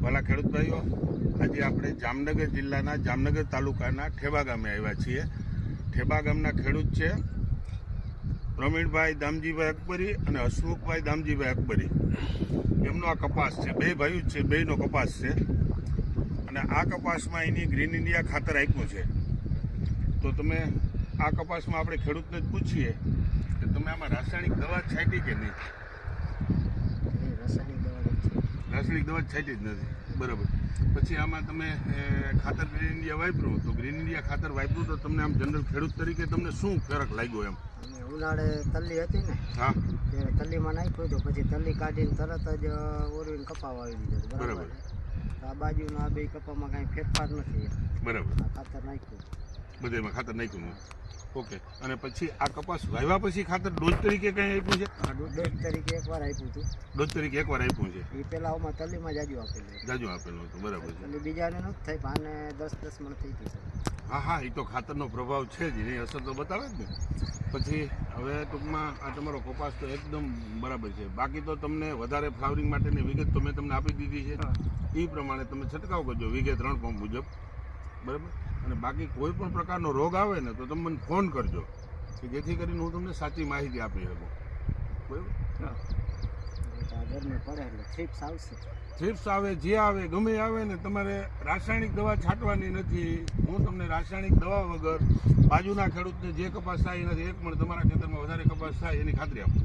વાલા ખેડૂત ભાઈઓ, આજે આપણે જામનગર જિલ્લાના જામનગર તાલુકાના ઠેબા ગામે આવ્યા છીએ. ઠેબા ગામના ખેડૂત છે પ્રવીણભાઈ દામજીભાઈ અકબરી અને હસમુખભાઈ દામજીભાઈ અકબરી. એમનો આ કપાસ છે, બે ભાઈઓ છે, બેનો કપાસ છે. અને આ કપાસમાં એની ગ્રીન ઇન્ડિયા ખાતર આપ્યું છે. તો તમે આ કપાસમાં આપણે ખેડૂતને જ પૂછીએ કે તમે આમાં રાસાયણિક દવા છાંટી કે નહીં? રાસાયણિક દવા છાંટી જ નથી, બરાબર. પછી આમાં તમે ખાતર ગ્રીન ઇન્ડિયા વાપર્યું, તો ગ્રીન ઇન્ડિયા ખાતર વાપર્યું તો તમને આમ જનરલ ખેડૂત તરીકે તમને શું ફરક લાગ્યો એમ? ઉનાળે તલ્લી હતી ને, હા, તલ્લીમાં નાખ્યું તો પછી તલ્લી કાઢીને તરત જ ઓરવીને કપા વાવી દીધો, બરાબર. આ બાજુના આ બે કપામાં કાંઈ ફેરફાર નથી, બરાબર. ખાતર નાખ્યું, બધામાં ખાતર નાખ્યું. ઓકે. અને પછી આ કપાસ વાવ્યા પછી ખાતર ડોઝ તરીકે કંઈ આપ્યું છે? ડોઝ તરીકે એકવાર આપ્યું હતું. ડોઝ તરીકે એકવાર આપ્યું છે. એ પેલા આમાં તલ્લીમાં જાજુ આપેલું હતું, બરાબર છે. એટલે બીજાને નથી થઈ, આને 10 મણ થઈ ગઈ છે. હા, એ તો ખાતરનો પ્રભાવ છે જ, એની અસર તો બતાવે જ ને. પછી હવે ટૂંકમાં આ તમારો કપાસ તો એકદમ બરાબર છે. બાકી તો તમને વધારે ફ્લાવરિંગ માટેની વિગત તો મેં તમને આપી દીધી છે. એ પ્રમાણે તમે છંટકાવ કરજો વિગે 3 પંપ મુજબ, બરાબર. અને બાકી કોઈ પણ પ્રકારનો રોગ આવે ને તો તમે મને ફોન કરજો કે જેથી કરીને હું તમને સાચી માહિતી આપી શકું, બરાબર. ગરમી પડે એટલે થ્રિપ્સ આવશે. થ્રિપ્સ આવે, જે આવે, ગમે આવે ને, તમારે રાસાયણિક દવા છાંટવાની નથી. હું તમને રાસાયણિક દવા વગર બાજુના ખેડૂતને જે કપાસ થાય એનાથી 1 મણ તમારા ખેતરમાં વધારે કપાસ થાય એની ખાતરી આપું.